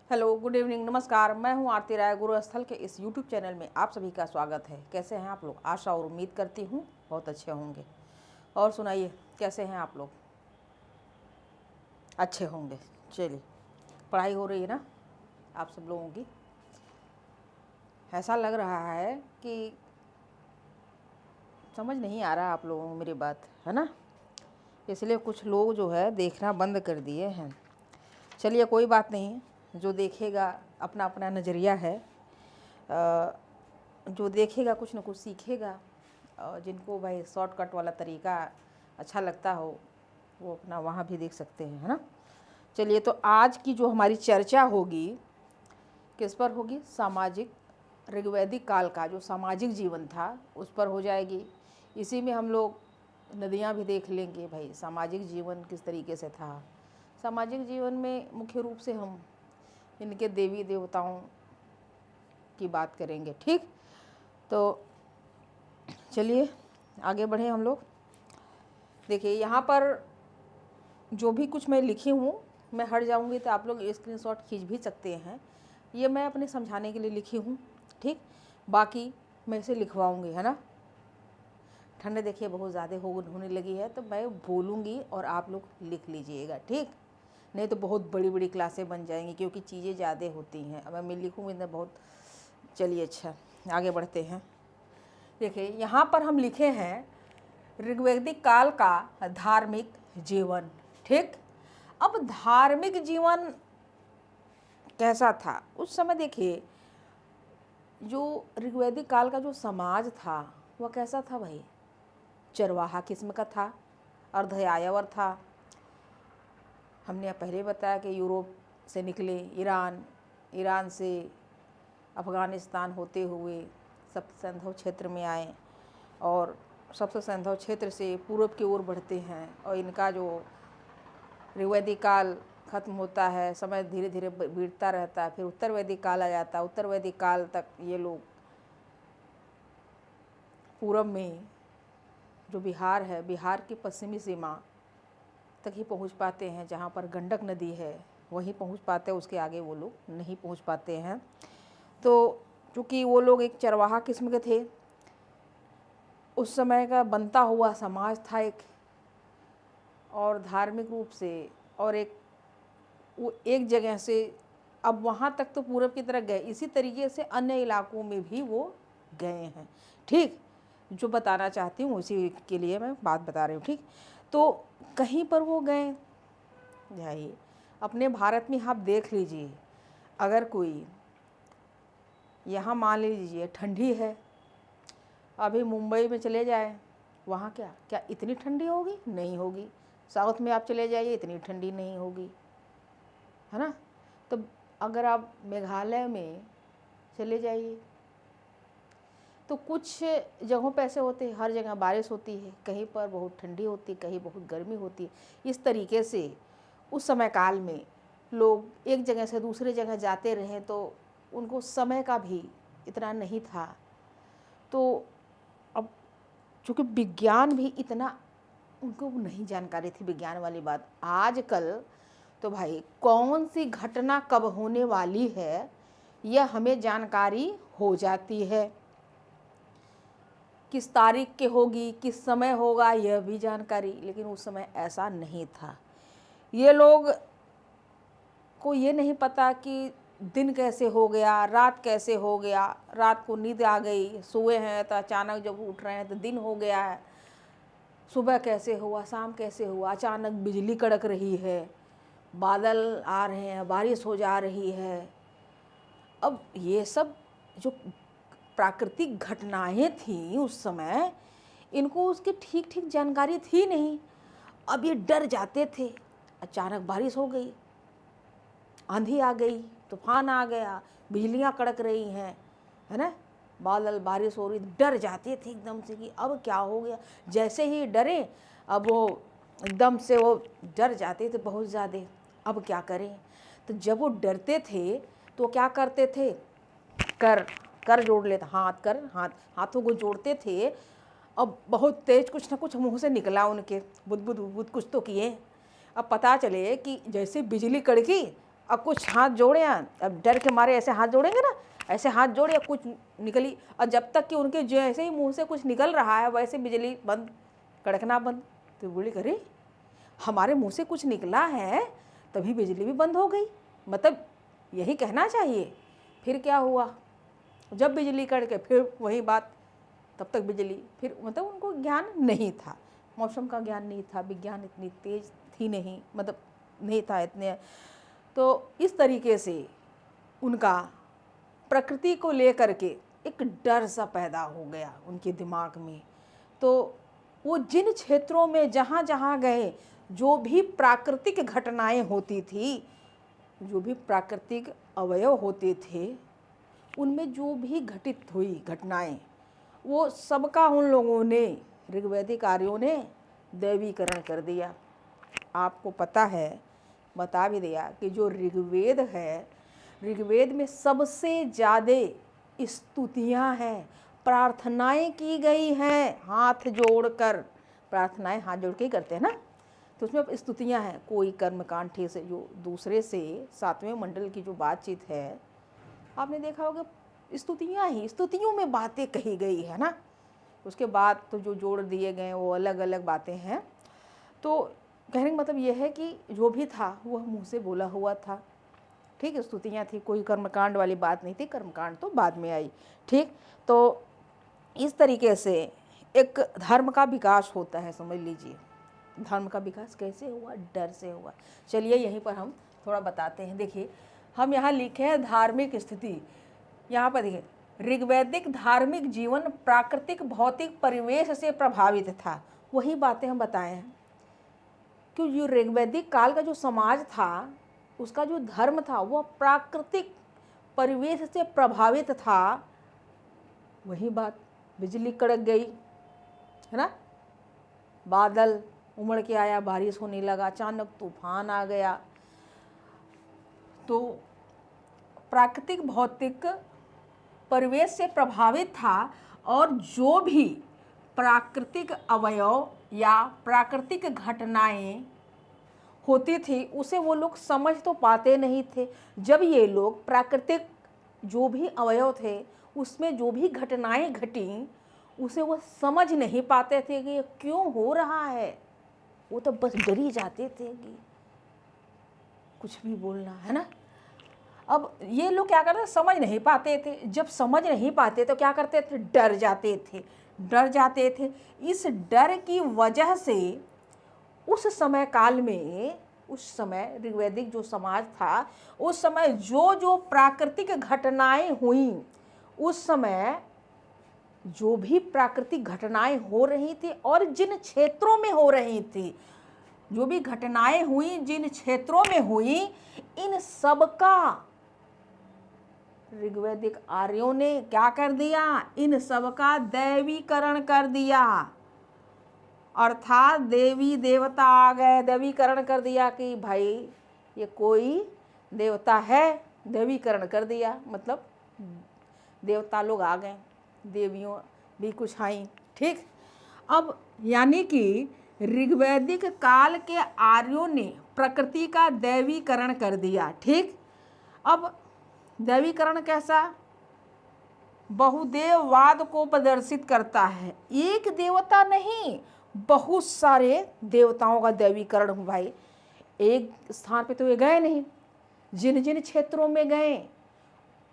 Hello, good evening, नमस्कार। मैं हूं आरती राय। गुरु स्थल के इस यूट्यूब चैनल में आप सभी का स्वागत है। कैसे हैं आप लोग? आशा और उम्मीद करती हूं बहुत अच्छे होंगे। और सुनाइए, कैसे हैं आप लोग? अच्छे होंगे। चलिए, पढ़ाई हो रही है ना आप सब लोगों की? ऐसा लग रहा है कि समझ नहीं आ रहा आप लोगों को मेरी बात, है ना? इसलिए कुछ लोग जो है देखना बंद कर दिए हैं। चलिए, कोई बात नहीं। जो देखेगा अपना अपना नज़रिया है। जो देखेगा कुछ न कुछ सीखेगा। जिनको भाई शॉर्टकट वाला तरीका अच्छा लगता हो वो अपना वहाँ भी देख सकते हैं, है ना? चलिए, तो आज की जो हमारी चर्चा होगी किस पर होगी? सामाजिक ऋग्वैदिक काल का जो सामाजिक जीवन था उस पर हो जाएगी। इसी में हम लोग नदियाँ भी देख लेंगे, भाई सामाजिक जीवन किस तरीके से था। सामाजिक जीवन में मुख्य रूप से हम इनके देवी देवताओं की बात करेंगे। ठीक, तो चलिए आगे बढ़ें हम लोग। देखिए, यहाँ पर जो भी कुछ मैं लिखी हूँ, मैं हट जाऊँगी तो आप लोग स्क्रीनशॉट खींच भी सकते हैं। ये मैं अपने समझाने के लिए लिखी हूँ। ठीक, बाकी मैं इसे लिखवाऊँगी, है ना? ठंड देखिए बहुत ज़्यादा होने लगी है, तो मैं बोलूँगी और आप लोग लिख लीजिएगा। ठीक, नहीं तो बहुत बड़ी बड़ी क्लासें बन जाएंगी क्योंकि चीज़ें ज़्यादा होती हैं। अब मैं लिखूँगी ना बहुत। चलिए, अच्छा आगे बढ़ते हैं। देखिए, यहाँ पर हम लिखे हैं ऋग्वैदिक काल का धार्मिक जीवन। ठीक, अब धार्मिक जीवन कैसा था उस समय? देखिए, जो ऋग्वैदिक काल का जो समाज था वह कैसा था भाई? चरवाहा किस्म का था, अर्धयायावर था। हमने पहले बताया कि यूरोप से निकले, ईरान से अफ़गानिस्तान होते हुए सप्त सिंधु क्षेत्र में आए और सप्त सिंधु क्षेत्र से पूर्व की ओर बढ़ते हैं। और इनका जो ऋग्वैदिक काल ख़त्म होता है, समय धीरे धीरे बीतता रहता है, फिर उत्तर वैदिक काल आ जाता है। उत्तर वैदिक काल तक ये लोग पूर्व में जो बिहार है, बिहार की पश्चिमी सीमा तक ही पहुंच पाते हैं। जहां पर गंडक नदी है वहीं पहुंच पाते हैं, उसके आगे वो लोग नहीं पहुंच पाते हैं। तो चूँकि वो लोग एक चरवाहा किस्म के थे, उस समय का बनता हुआ समाज था एक, और धार्मिक रूप से, और वो एक जगह से अब वहाँ तक तो पूरब की तरफ गए, इसी तरीके से अन्य इलाकों में भी वो गए हैं। ठीक, जो बताना चाहती हूँ उसी के लिए मैं बात बता रही हूँ। ठीक, तो कहीं पर वो गए, जाइए अपने भारत में आप देख लीजिए। अगर कोई यहाँ मान लीजिए ठंडी है, अभी मुंबई में चले जाए, वहाँ क्या क्या इतनी ठंडी होगी? नहीं होगी। साउथ में आप चले जाइए, इतनी ठंडी नहीं होगी, है ना? तो अगर आप मेघालय में चले जाइए तो कुछ जगहों पे ऐसे होते हैं, हर जगह बारिश होती है, कहीं पर बहुत ठंडी होती है, कहीं बहुत गर्मी होती है। इस तरीके से उस समय काल में लोग एक जगह से दूसरे जगह जाते रहे, तो उनको समय का भी इतना नहीं था। तो अब चूँकि विज्ञान भी इतना उनको नहीं जानकारी थी, विज्ञान वाली बात। आजकल तो भाई कौन सी घटना कब होने वाली है यह हमें जानकारी हो जाती है। किस तारीख के होगी, किस समय होगा, यह भी जानकारी। लेकिन उस समय ऐसा नहीं था। ये लोग को ये नहीं पता कि दिन कैसे हो गया, रात कैसे हो गया। रात को नींद आ गई, सोए हैं तो अचानक जब उठ रहे हैं तो दिन हो गया है। सुबह कैसे हुआ, शाम कैसे हुआ, अचानक बिजली कड़क रही है, बादल आ रहे हैं, बारिश हो जा रही है। अब ये सब जो प्राकृतिक घटनाएं थीं उस समय, इनको उसकी ठीक ठीक जानकारी थी नहीं। अब ये डर जाते थे, अचानक बारिश हो गई, आंधी आ गई, तूफान आ गया, बिजलियां कड़क रही हैं, है ना, बादल बारिश हो रही, डर जाते थे एकदम से कि अब क्या हो गया। जैसे ही डरे, अब वो एकदम से वो डर जाते थे बहुत ज़्यादा। अब क्या करें? तो जब वो डरते थे तो क्या करते थे? कर जोड़ लेते, हाथों को जोड़ते थे। अब बहुत तेज कुछ ना कुछ मुंह से निकला उनके, बुद बुद बुद कुछ तो किए। अब पता चले कि जैसे बिजली कड़की अब कुछ हाथ जोड़े, अब डर के मारे ऐसे हाथ जोड़ेंगे ना, ऐसे हाथ जोड़े, कुछ निकली, और जब तक कि उनके जैसे ही मुंह से कुछ निकल रहा है वैसे बिजली बंद, कड़कना बंद। तो बोली अरे हमारे मुंह से कुछ निकला है तभी बिजली भी बंद हो गई, मतलब यही कहना चाहिए। फिर क्या हुआ, जब बिजली कड़के फिर वही बात, तब तक बिजली, फिर मतलब उनको ज्ञान नहीं था, मौसम का ज्ञान नहीं था, विज्ञान इतनी तेज थी नहीं, मतलब नहीं था इतने। तो इस तरीके से उनका प्रकृति को लेकर के एक डर सा पैदा हो गया उनके दिमाग में। तो वो जिन क्षेत्रों में जहाँ जहाँ गए, जो भी प्राकृतिक घटनाएं होती थी, जो भी प्राकृतिक अवयव होते थे, उनमें जो भी घटित हुई घटनाएं, वो सबका उन लोगों ने, ऋग्वैदिक आर्यों ने दैवीकरण कर दिया। आपको पता है, बता भी दिया कि जो ऋग्वेद है, ऋग्वेद में सबसे ज़्यादा स्तुतियाँ हैं, प्रार्थनाएं की गई हैं, हाथ जोड़कर, प्रार्थनाएं हाथ जोड़ के ही करते हैं ना, तो उसमें स्तुतियाँ हैं। कोई कर्मकांड ठीक से, जो दूसरे से सातवें मंडल की जो बातचीत है, आपने देखा होगा स्तुतियाँ ही, स्तुतियों में बातें कही गई है ना। उसके बाद तो जो जोड़ दिए गए वो अलग अलग बातें हैं। तो कहने का मतलब यह है कि जो भी था वह मुँह से बोला हुआ था, ठीक, स्तुतियाँ थी, कोई कर्मकांड वाली बात नहीं थी, कर्मकांड तो बाद में आई, ठीक। तो इस तरीके से एक धर्म का विकास होता है, समझ लीजिए। धर्म का विकास कैसे हुआ, डर से हुआ। चलिए यहीं पर हम थोड़ा बताते हैं। देखिए हम यहाँ लिखे हैं धार्मिक स्थिति, यहाँ पर देखिए ऋग्वैदिक धार्मिक जीवन प्राकृतिक भौतिक परिवेश से प्रभावित था, वही बातें हम बताए हैं। क्यों, जो ऋग्वैदिक काल का जो समाज था, उसका जो धर्म था वह प्राकृतिक परिवेश से प्रभावित था। वही बात, बिजली कड़क गई है ना, बादल उमड़ के आया, बारिश होने लगा, अचानक तूफान आ गया। तो प्राकृतिक भौतिक परिवेश से प्रभावित था, और जो भी प्राकृतिक अवयव या प्राकृतिक घटनाएं होती थी उसे वो लोग समझ तो पाते नहीं थे। जब ये लोग प्राकृतिक जो भी अवयव थे उसमें जो भी घटनाएं घटी उसे वो समझ नहीं पाते थे कि ये क्यों हो रहा है, वो तो बस डर ही जाते थे कि कुछ भी बोलना है ना। अब ये लोग क्या करते, समझ नहीं पाते थे, जब समझ नहीं पाते तो क्या करते थे, डर जाते थे, डर जाते थे। इस डर की वजह से उस समय काल में, उस समय ऋग्वैदिक जो समाज था, उस समय जो जो प्राकृतिक घटनाएं हुई, उस समय जो भी प्राकृतिक घटनाएं हो रही थी और जिन क्षेत्रों में हो रही थी, जो भी घटनाएं हुई जिन क्षेत्रों में हुई, इन सब का ऋग्वैदिक आर्यों ने क्या कर दिया, इन सब का दैवीकरण कर दिया। अर्थात देवी देवता आ गए, दैवीकरण कर दिया कि भाई ये कोई देवता है, दैवीकरण कर दिया, मतलब देवता लोग आ गए, देवियों भी कुछ आई, ठीक। अब यानी कि ऋग्वैदिक काल के आर्यों ने प्रकृति का दैवीकरण कर दिया, ठीक। अब दैवीकरण कैसा, बहुदेववाद को प्रदर्शित करता है। एक देवता नहीं, बहुत सारे देवताओं का दैवीकरण हुआ। भाई एक स्थान पे तो ये गए नहीं, जिन जिन क्षेत्रों में गए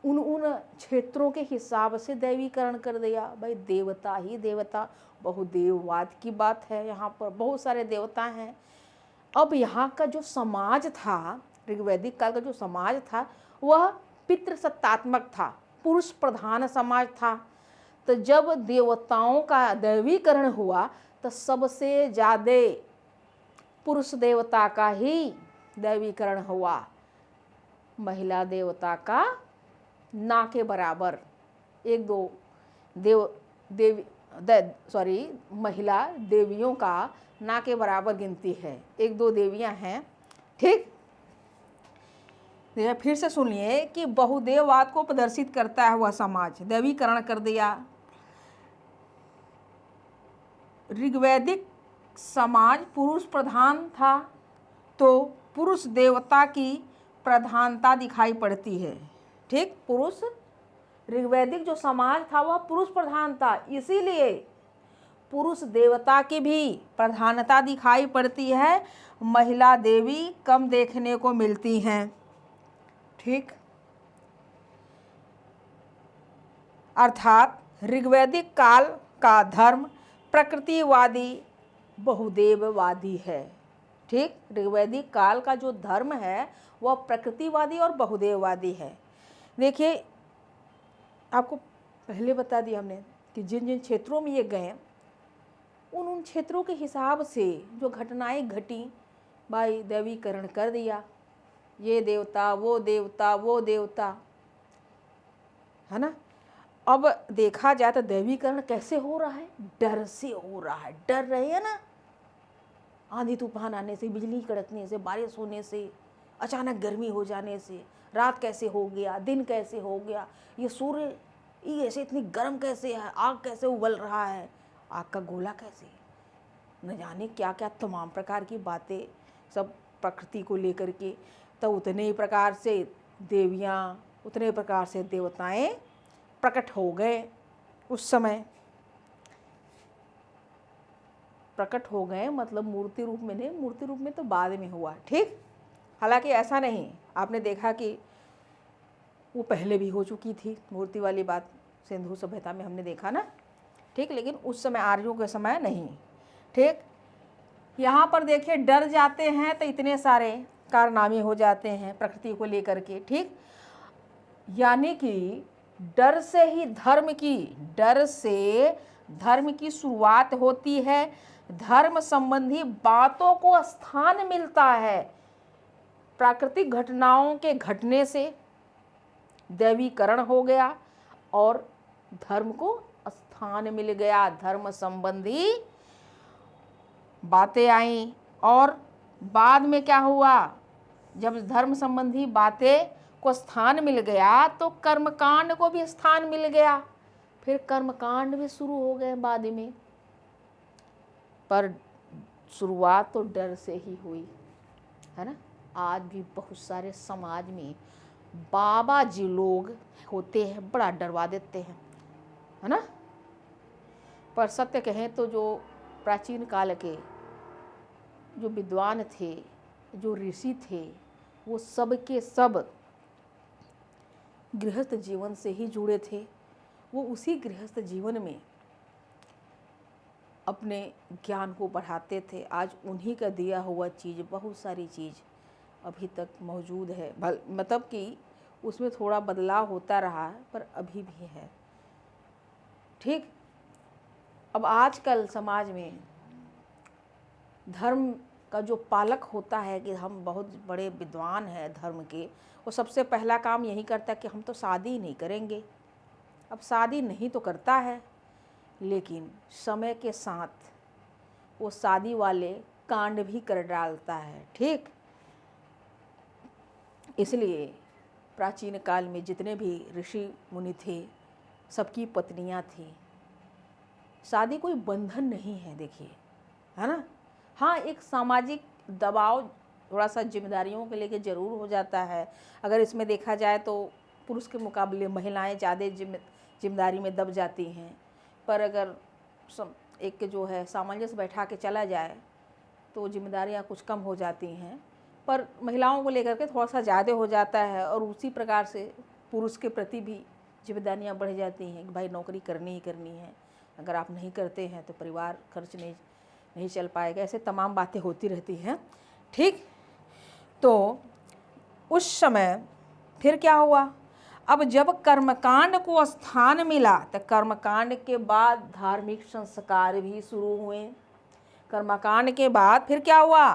उन उन क्षेत्रों के हिसाब से दैवीकरण कर दिया। भाई देवता ही देवता, बहुदेववाद की बात है, यहाँ पर बहुत सारे देवता हैं। अब यहाँ का जो समाज था, ऋग्वैदिक काल का जो समाज था, वह पितृसत्तात्मक था, पुरुष प्रधान समाज था। तो जब देवताओं का दैवीकरण हुआ तो सबसे ज़्यादा पुरुष देवता का ही दैवीकरण हुआ, महिला देवता का ना के बराबर। एक दो महिला देवियों का ना के बराबर गिनती है, एक दो देवियां हैं, ठीक। फिर से सुनिए कि बहुदेववाद को प्रदर्शित करता है वह समाज, दैवीकरण कर दिया। ऋग्वैदिक समाज पुरुष प्रधान था, तो पुरुष देवता की प्रधानता दिखाई पड़ती है। ठीक, पुरुष, ऋग्वैदिक जो समाज था वह पुरुष प्रधान था, इसीलिए पुरुष देवता की भी प्रधानता दिखाई पड़ती है, महिला देवी कम देखने को मिलती हैं। ठीक, अर्थात ऋग्वैदिक काल का धर्म प्रकृतिवादी बहुदेववादी है। ठीक, ऋग्वैदिक काल का जो धर्म है वह प्रकृतिवादी और बहुदेववादी है। देखिए, आपको पहले बता दिया हमने कि जिन जिन क्षेत्रों में ये गए उन क्षेत्रों के हिसाब से जो घटनाएं घटी, भाई दैवीकरण कर दिया, ये देवता वो देवता वो देवता, है ना। अब देखा जाए तो दैवीकरण कैसे हो रहा है? डर से हो रहा है। डर रहे हैं ना, आंधी तूफान आने से, बिजली कड़कने से, बारिश होने से, अचानक गर्मी हो जाने से, रात कैसे हो गया, दिन कैसे हो गया, ये सूर्य ये ऐसे इतनी गर्म कैसे है, आग कैसे उबल रहा है, आग का गोला कैसे, न जाने क्या क्या तमाम प्रकार की बातें सब प्रकृति को लेकर के। तो उतने ही प्रकार से देवियाँ, उतने प्रकार से देवताएं प्रकट हो गए उस समय। प्रकट हो गए मतलब मूर्ति रूप में नहीं, मूर्ति रूप में तो बाद में हुआ। ठीक, हालांकि ऐसा नहीं, आपने देखा कि वो पहले भी हो चुकी थी मूर्ति वाली बात, सिंधु सभ्यता में हमने देखा ना। ठीक, लेकिन उस समय आर्यों के समय नहीं। ठीक, यहाँ पर देखिए डर जाते हैं तो इतने सारे कारनामे हो जाते हैं प्रकृति को लेकर के। ठीक, यानी कि डर से ही डर से धर्म की शुरुआत होती है, धर्म संबंधी बातों को स्थान मिलता है। प्राकृतिक घटनाओं के घटने से दैवीकरण हो गया और धर्म को स्थान मिल गया, धर्म संबंधी बातें आई। और बाद में क्या हुआ, जब धर्म संबंधी बातें को स्थान मिल गया तो कर्मकांड को भी स्थान मिल गया, फिर कर्मकांड भी शुरू हो गए बाद में। पर शुरुआत तो डर से ही हुई, है ना। आज भी बहुत सारे समाज में बाबा जी लोग होते हैं, बड़ा डरवा देते हैं, है ना। पर सत्य कहें तो जो प्राचीन काल के जो विद्वान थे, जो ऋषि थे, वो सब के सब गृहस्थ जीवन से ही जुड़े थे। वो उसी गृहस्थ जीवन में अपने ज्ञान को बढ़ाते थे। आज उन्हीं का दिया हुआ चीज़, बहुत सारी चीज़ अभी तक मौजूद है, मतलब कि उसमें थोड़ा बदलाव होता रहा है पर अभी भी है। ठीक, अब आजकल समाज में धर्म का जो पालक होता है कि हम बहुत बड़े विद्वान हैं धर्म के, वो सबसे पहला काम यही करता है कि हम तो शादी नहीं करेंगे। अब शादी नहीं तो करता है, लेकिन समय के साथ वो शादी वाले कांड भी कर डालता है। ठीक, इसलिए प्राचीन काल में जितने भी ऋषि मुनि थे सबकी पत्नियां थी। शादी कोई बंधन नहीं है, देखिए, है ना। हाँ, एक सामाजिक दबाव थोड़ा सा जिम्मेदारियों के लेके ज़रूर हो जाता है। अगर इसमें देखा जाए तो पुरुष के मुकाबले महिलाएं ज़्यादा जिम्मेदारी में दब जाती हैं। पर अगर एक जो है सामंजस्य बैठा के चला जाए तो जिम्मेदारियां कुछ कम हो जाती हैं, पर महिलाओं को लेकर के थोड़ा सा ज़्यादा हो जाता है। और उसी प्रकार से पुरुष के प्रति भी जिम्मेदारियां बढ़ जाती हैं कि भाई नौकरी करनी ही करनी है, अगर आप नहीं करते हैं तो परिवार खर्च नहीं चल पाएगा। ऐसे तमाम बातें होती रहती हैं। ठीक, तो उस समय फिर क्या हुआ, अब जब कर्मकांड को स्थान मिला तो कर्मकांड के बाद धार्मिक संस्कार भी शुरू हुए। कर्मकांड के बाद फिर क्या हुआ,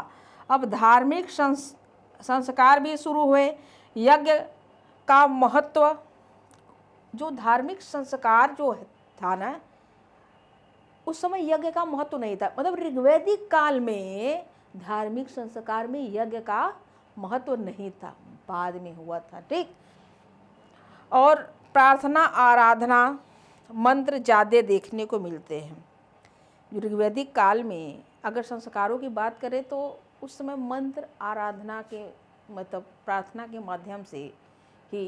अब धार्मिक संस्कार भी शुरू हुए। यज्ञ का महत्व, जो धार्मिक संस्कार जो था ना, उस समय यज्ञ का महत्व नहीं था। मतलब ऋग्वैदिक काल में धार्मिक संस्कार में यज्ञ का महत्व नहीं था, बाद में हुआ था। ठीक, और प्रार्थना आराधना मंत्र ज़्यादा देखने को मिलते हैं। ऋग्वैदिक काल में अगर संस्कारों की बात करें तो उस समय मंत्र आराधना के मतलब प्रार्थना के माध्यम से ही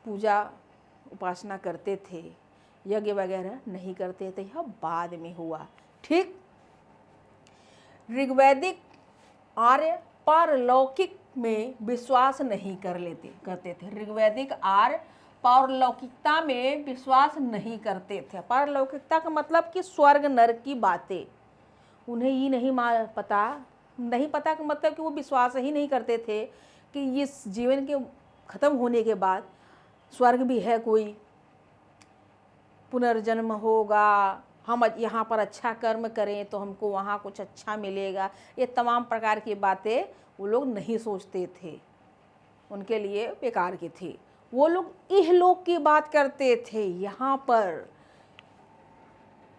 पूजा उपासना करते थे, यज्ञ वगैरह नहीं करते थे। यह बाद में हुआ। ठीक। ऋग्वैदिक आर्य पारलौकिक में विश्वास नहीं करते थे। ऋग्वैदिक आर्य पारलौकिकता में विश्वास नहीं करते थे। पारलौकिकता का मतलब कि स्वर्ग नरक की बातें उन्हें ही नहीं पता का मतलब कि वो विश्वास ही नहीं करते थे कि इस जीवन के ख़त्म होने के बाद स्वर्ग भी है, कोई पुनर्जन्म होगा, हम यहाँ पर अच्छा कर्म करें तो हमको वहाँ कुछ अच्छा मिलेगा। ये तमाम प्रकार की बातें वो लोग नहीं सोचते थे, उनके लिए बेकार की थी। वो लोग इहलोक की बात करते थे। यहाँ पर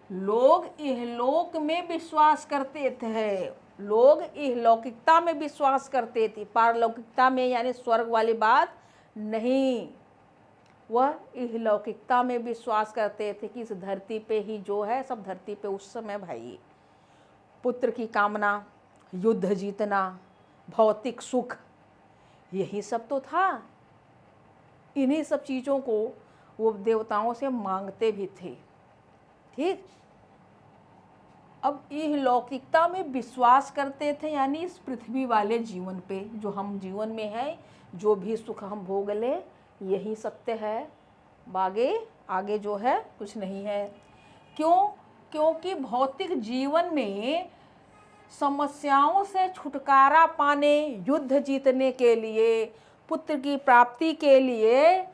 लोग इहलोक में विश्वास करते थे, लोग इहलौकिकता में विश्वास करते थे। पारलौकिकता में यानी स्वर्ग वाली बात नहीं, वह इहलौकिकता में विश्वास करते थे कि इस धरती पे ही जो है सब धरती पे उस समय भाई पुत्र की कामना, युद्ध जीतना, भौतिक सुख, यही सब तो था। इन्हीं सब चीज़ों को वो देवताओं से मांगते भी थे। ठीक। अब इहलौकिकता में विश्वास करते थे यानी इस पृथ्वी वाले जीवन पे जो हम जीवन में है, जो भी सुख हम भोग ले यही सत्य है, आगे जो है कुछ नहीं है। क्योंकि भौतिक जीवन में समस्याओं से छुटकारा पाने, युद्ध जीतने के लिए, पुत्र की प्राप्ति के लिए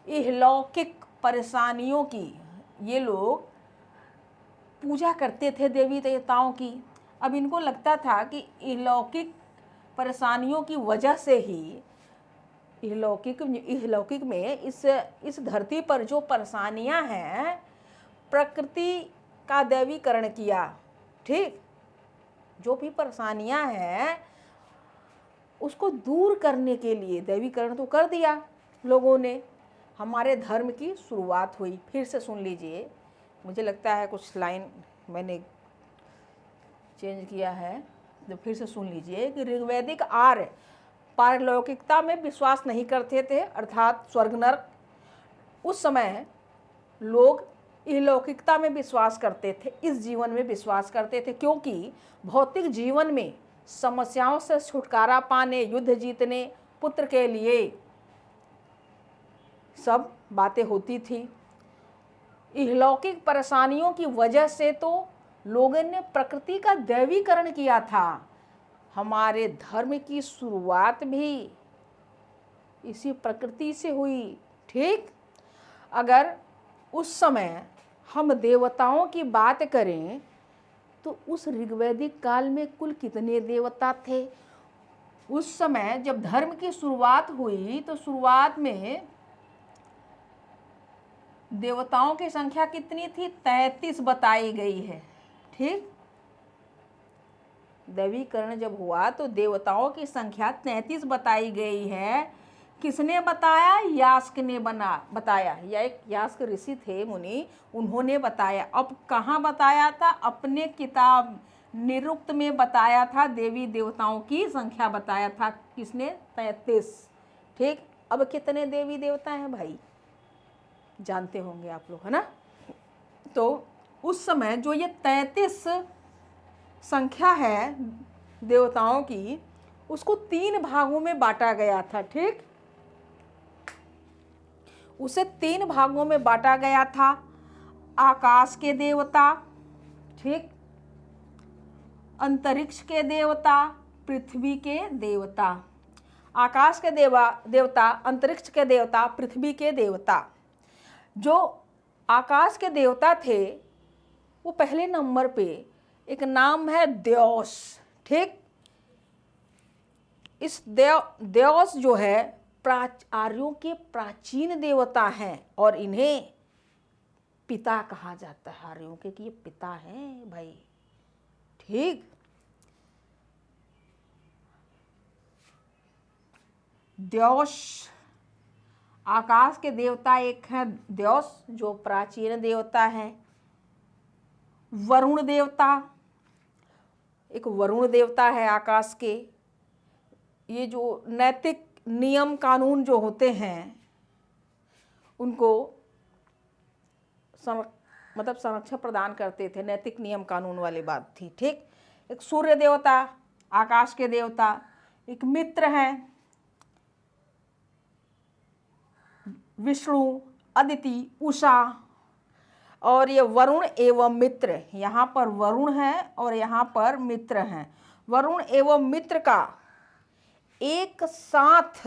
इहलौकिक परेशानियों की ये लोग पूजा करते थे, देवी देवताओं की। अब इनको लगता था कि इहलौकिक परेशानियों की वजह से ही इहलौकिक में इस धरती पर जो परेशानियां हैं, प्रकृति का दैवीकरण किया। ठीक। जो भी परेशानियां हैं उसको दूर करने के लिए दैवीकरण तो कर दिया लोगों ने। हमारे धर्म की शुरुआत हुई। फिर से सुन लीजिए, मुझे लगता है कुछ लाइन मैंने चेंज किया है, तो फिर से सुन लीजिए कि ऋग्वैदिक आर्य पारलौकिकता में विश्वास नहीं करते थे, अर्थात स्वर्ग नरक। उस समय लोग इहलौकिकता में विश्वास करते थे, इस जीवन में विश्वास करते थे, क्योंकि भौतिक जीवन में समस्याओं से छुटकारा पाने, युद्ध जीतने, पुत्र के लिए सब बातें होती थी। इहलौकिक परेशानियों की वजह से तो लोगों ने प्रकृति का दैवीकरण किया था। हमारे धर्म की शुरुआत भी इसी प्रकृति से हुई। ठीक। अगर उस समय हम देवताओं की बात करें तो उस ऋग्वैदिक काल में कुल कितने देवता थे? उस समय जब धर्म की शुरुआत हुई तो शुरुआत में देवताओं की संख्या कितनी थी? 33 बताई गई है। ठीक। दैवीकरण जब हुआ तो देवताओं की संख्या 33 बताई गई है। किसने बताया? यास्क ने बताया, या एक यास्क ऋषि थे, मुनि, उन्होंने बताया। अब कहाँ बताया था? अपने किताब निरुक्त में बताया था, देवी देवताओं की संख्या बताया था। किसने? 33। ठीक। अब कितने देवी देवता हैं भाई? जानते होंगे आप लोग, है ना? तो उस समय जो ये 33 संख्या है देवताओं की, उसको 3 भागों में बांटा गया था। ठीक। उसे 3 भागों में बांटा गया था। आकाश के देवता, ठीक, अंतरिक्ष के देवता, पृथ्वी के देवता। आकाश के देवता, अंतरिक्ष के देवता, पृथ्वी के देवता। जो आकाश के देवता थे वो पहले नंबर पे एक नाम है द्यौस। ठीक। इस द्यौस जो है आर्यों के प्राचीन देवता हैं और इन्हें पिता कहा जाता है आर्यों के, कि ये पिता हैं भाई। ठीक। द्यौस आकाश के देवता एक है द्यौस जो प्राचीन देवता है। वरुण देवता, एक वरुण देवता है आकाश के। ये जो नैतिक नियम कानून जो होते हैं उनको मतलब संरक्षण प्रदान करते थे। नैतिक नियम कानून वाली बात थी। ठीक, एक सूर्य देवता, आकाश के देवता, एक मित्र हैं विष्णु, अदिति, उषा, और ये वरुण एवं मित्र। यहाँ पर वरुण है और यहाँ पर मित्र हैं। वरुण एवं मित्र का एक साथ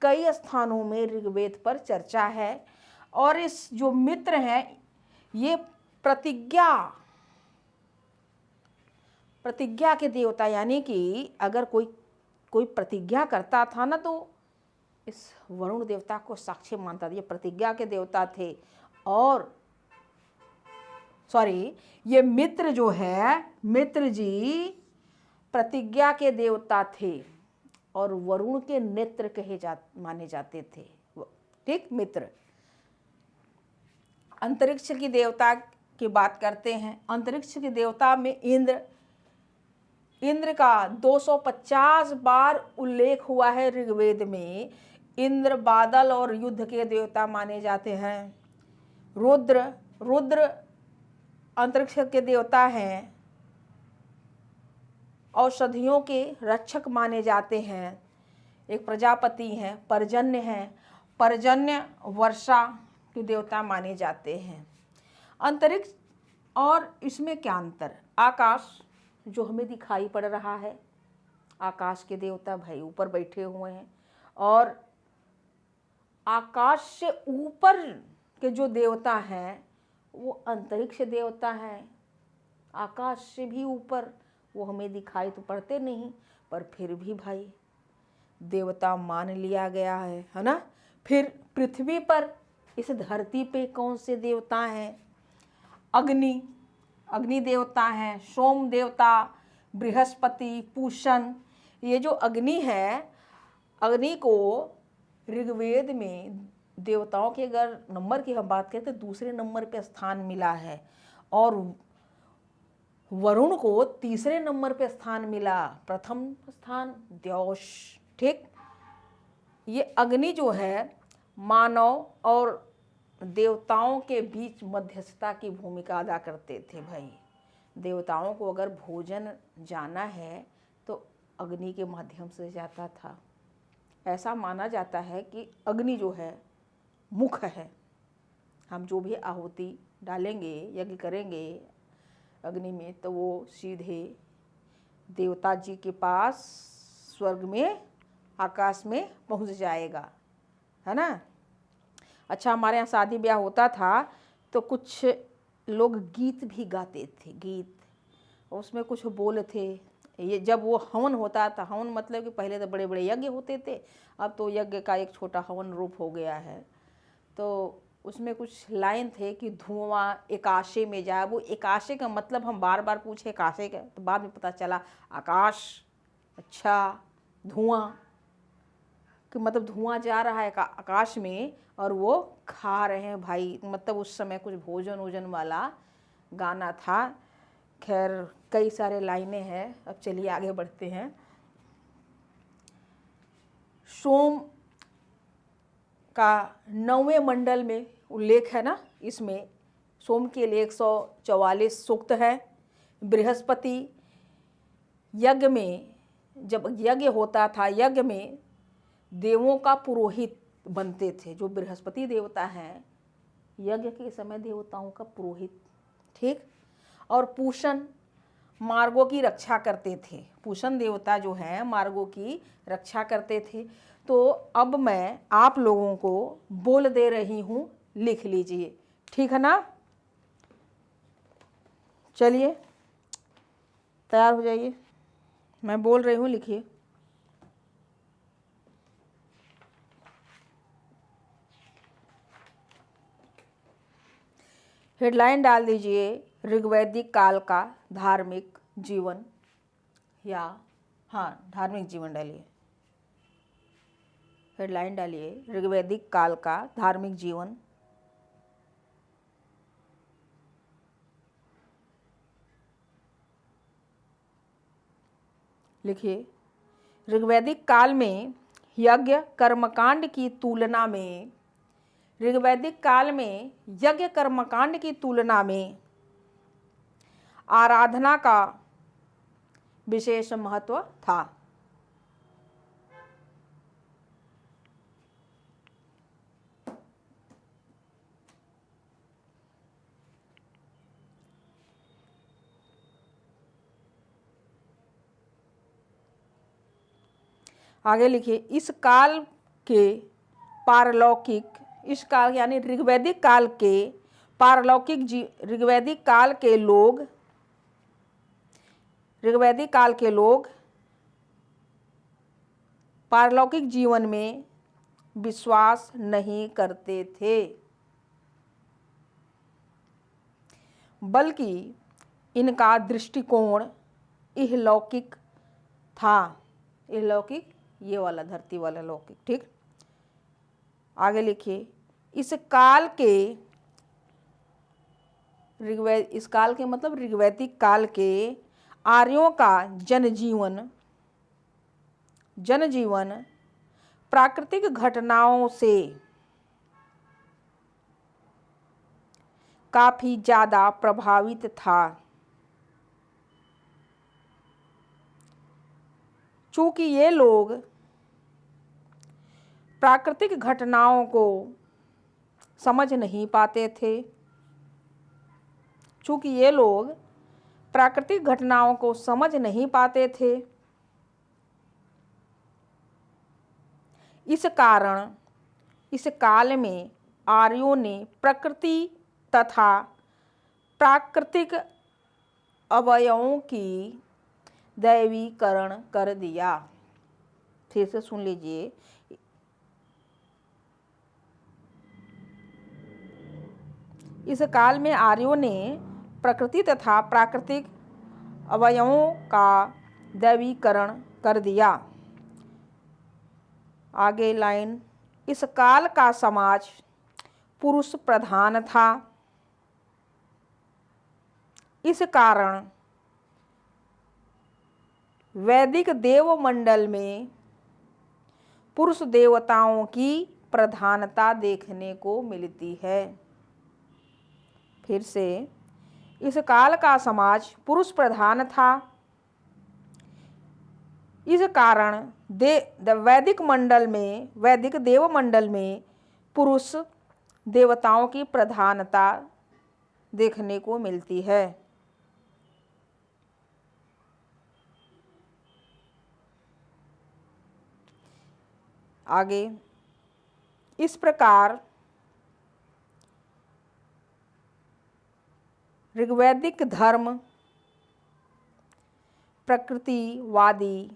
कई स्थानों में ऋग्वेद पर चर्चा है। और इस जो मित्र हैं ये प्रतिज्ञा के देवता, यानी कि अगर कोई प्रतिज्ञा करता था ना तो इस वरुण देवता को साक्षी मानता था। ये प्रतिज्ञा के देवता थे। और ये मित्र जो है, मित्र जी प्रतिज्ञा के देवता थे और वरुण के नेत्र माने जाते थे। ठीक, मित्र। अंतरिक्ष की देवता की बात करते हैं। अंतरिक्ष के देवता में इंद्र का 250 बार उल्लेख हुआ है ऋग्वेद में। इंद्र बादल और युद्ध के देवता माने जाते हैं। रुद्र अंतरिक्ष के देवता हैं। औषधियों के रक्षक माने जाते हैं। एक प्रजापति हैं, पर्जन्य हैं। पर्जन्य वर्षा के देवता माने जाते हैं। अंतरिक्ष और इसमें क्या अंतर? आकाश जो हमें दिखाई पड़ रहा है, आकाश के देवता भाई ऊपर बैठे हुए हैं। और आकाश से ऊपर के जो देवता हैं वो अंतरिक्ष देवता हैं। आकाश से भी ऊपर वो हमें दिखाई तो पड़ते नहीं, पर फिर भी भाई देवता मान लिया गया है ना। फिर पृथ्वी पर, इस धरती पे कौन से देवता हैं? अग्नि देवता हैं। सोम देवता, बृहस्पति, पूषण। ये जो अग्नि है, अग्नि को ऋग्वेद में देवताओं के अगर नंबर की हम बात करें तो दूसरे नंबर पे स्थान मिला है। और वरुण को तीसरे नंबर पे स्थान मिला, प्रथम स्थान द्यौष। ठीक, ये अग्नि जो है मानव और देवताओं के बीच मध्यस्थता की भूमिका अदा करते थे भाई। देवताओं को अगर भोजन जाना है तो अग्नि के माध्यम से जाता था। ऐसा माना जाता है कि अग्नि जो है मुख है। हम जो भी आहुति डालेंगे, यज्ञ करेंगे अग्नि में, तो वो सीधे देवता जी के पास स्वर्ग में, आकाश में पहुंच जाएगा, है ना। अच्छा, हमारे यहाँ शादी ब्याह होता था तो कुछ लोग गीत भी गाते थे। गीत, उसमें कुछ बोल थे। ये जब वो हवन होता था, हवन मतलब कि पहले तो बड़े बड़े यज्ञ होते थे, अब तो यज्ञ का एक छोटा हवन रूप हो गया है। तो उसमें कुछ लाइन थे कि धुआं एकाशे में जाए। वो एकाशे का मतलब हम बार बार पूछे एकाशे का, तो बाद में पता चला आकाश। अच्छा, धुआं कि मतलब धुआं जा रहा है आकाश में और वो खा रहे हैं भाई। मतलब उस समय कुछ भोजन वोजन वाला गाना था। खैर कई सारे लाइनें हैं। अब चलिए आगे बढ़ते हैं। सोम का 9वें मंडल में उल्लेख है ना, इसमें सोम के लिए 144 सूक्त है। बृहस्पति, यज्ञ में जब यज्ञ होता था, यज्ञ में देवों का पुरोहित बनते थे। जो बृहस्पति देवता हैं, यज्ञ के समय देवताओं का पुरोहित। ठीक, और पूषण मार्गों की रक्षा करते थे। पूषण देवता जो हैं मार्गों की रक्षा करते थे। तो अब मैं आप लोगों को बोल दे रही हूँ, लिख लीजिए। ठीक है ना, चलिए तैयार हो जाइए। मैं बोल रही हूँ, लिखिए। हेडलाइन डाल दीजिए, ऋग्वैदिक काल का धार्मिक जीवन, या हाँ धार्मिक जीवन डालिए। हेडलाइन डालिए, ऋग्वैदिक काल का धार्मिक जीवन। लिखिए, ऋग्वैदिक काल में यज्ञ कर्मकांड की तुलना में ऋग्वैदिक काल में यज्ञ कर्मकांड की तुलना में आराधना का विशेष महत्व था। आगे लिखिए, इस काल के पारलौकिक, इस काल यानी ऋग्वैदिक काल के पारलौकिक ऋग्वैदिक काल के लोग पारलौकिक जीवन में विश्वास नहीं करते थे, बल्कि इनका दृष्टिकोण इहलौकिक था। इहलौकिक ये वाला धरती वाला लौकिक, ठीक। आगे लिखिए, इस काल के मतलब ऋग्वैदिक काल के आर्यों का जनजीवन प्राकृतिक घटनाओं से काफी ज्यादा प्रभावित था। चूंकि ये लोग प्राकृतिक घटनाओं को समझ नहीं पाते थे, इस काल में आर्यों ने प्रकृति तथा प्राकृतिक अवयवों की दैवीकरण कर दिया। फिर से सुन लीजिए, इस काल में आर्यों ने प्रकृति तथा प्राकृतिक अवयवों का दैवीकरण कर दिया। आगे लाइन, इस काल का समाज पुरुष प्रधान था। इस कारण वैदिक देवमंडल में पुरुष देवताओं की प्रधानता देखने को मिलती है। फिर से, इस काल का समाज पुरुष प्रधान था। इस कारण वैदिक देवमंडल में पुरुष देवताओं की प्रधानता देखने को मिलती है। आगे, इस प्रकार ऋग्वैदिक धर्म प्रकृतिवादी,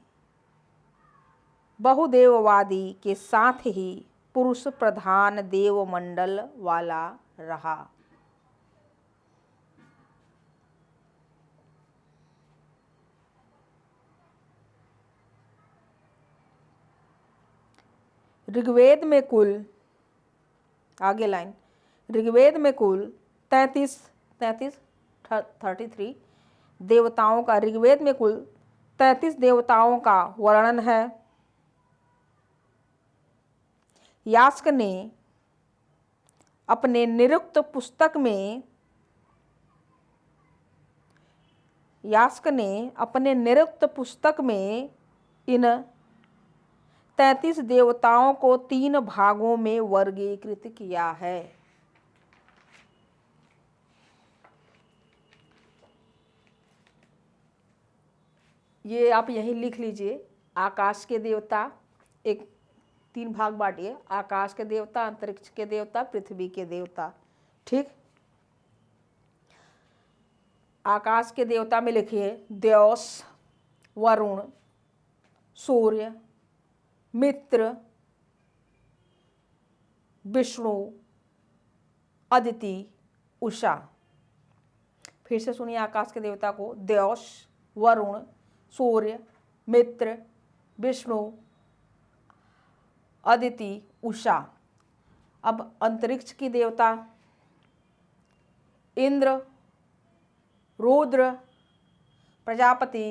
बहुदेववादी के साथ ही पुरुष प्रधान देवमंडल वाला रहा। ऋग्वेद में कुल 33 देवताओं का ऋग्वेद में कुल 33 देवताओं का वर्णन है। यास्क ने अपने निरुक्त पुस्तक में इन 33 देवताओं को 3 भागों में वर्गीकृत किया है। ये आप यहीं लिख लीजिए, आकाश के देवता, एक 3 भाग बांटिए, आकाश के देवता, अंतरिक्ष के देवता, पृथ्वी के देवता, ठीक। आकाश के देवता में लिखिए द्यौस, वरुण, सूर्य, मित्र, विष्णु, अदिति, उषा। फिर से सुनिए आकाश के देवता को, द्यौस, वरुण, सूर्य, मित्र, विष्णु, अदिति, उषा। अब अंतरिक्ष की देवता इंद्र, रुद्र, प्रजापति,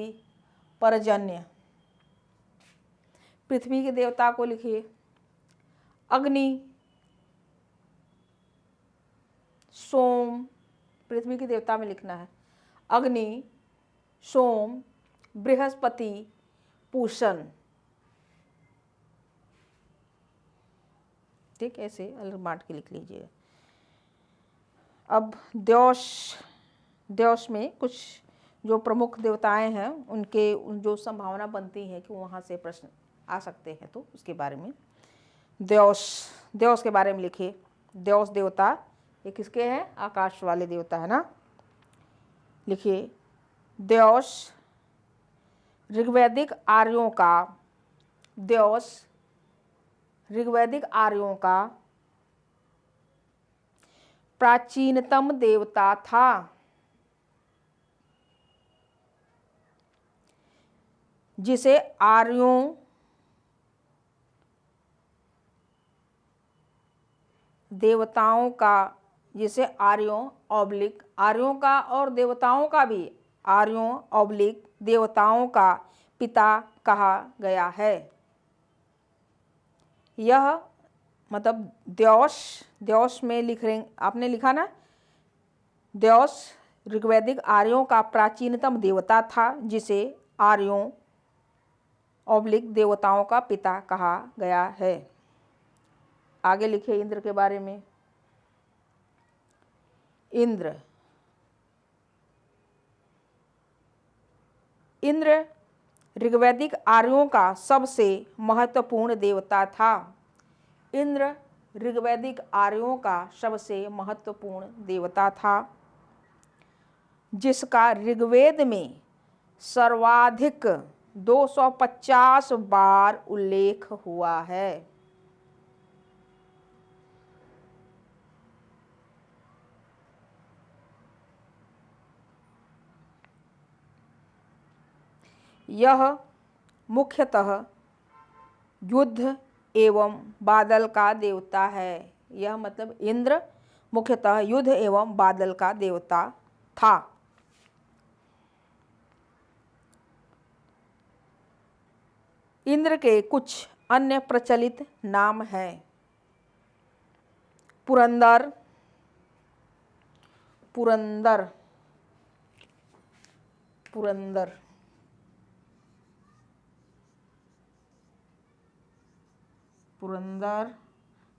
पर्जन्य। पृथ्वी के देवता को लिखिए अग्नि, सोम, पृथ्वी के देवता में लिखना है अग्नि, सोम, बृहस्पति, पूषण। ठीक, ऐसे अलग बांट के लिख लीजिए। अब द्योश में कुछ जो प्रमुख देवताएं हैं उनके जो संभावना बनती है कि वहाँ से प्रश्न आ सकते हैं, तो उसके बारे में द्योश के बारे में लिखिए। द्योश देवता ये किसके हैं? आकाश वाले देवता है ना। लिखिए द्योश ऋग्वैदिक आर्यों का, द्योश ऋग्वैदिक आर्यों का प्राचीनतम देवता था। जिसे आर्यों देवताओं का, जिसे आर्यों का और देवताओं का भी, देवताओं का पिता कहा गया है। यह मतलब द्योश में लिख रहे, आपने लिखा ना, द्योश ऋग्वैदिक आर्यों का प्राचीनतम देवता था जिसे आर्यों देवताओं का पिता कहा गया है। आगे लिखिए इंद्र के बारे में। इंद्र ऋग्वैदिक आर्यों का सबसे महत्वपूर्ण देवता था। इंद्र ऋग्वैदिक आर्यों का सबसे महत्वपूर्ण देवता था, जिसका ऋग्वेद में सर्वाधिक 250 बार उल्लेख हुआ है। यह मुख्यतः युद्ध एवं बादल का देवता है। यह मतलब इंद्र मुख्यतः युद्ध एवं बादल का देवता था। इंद्र के कुछ अन्य प्रचलित नाम हैं पुरंदर,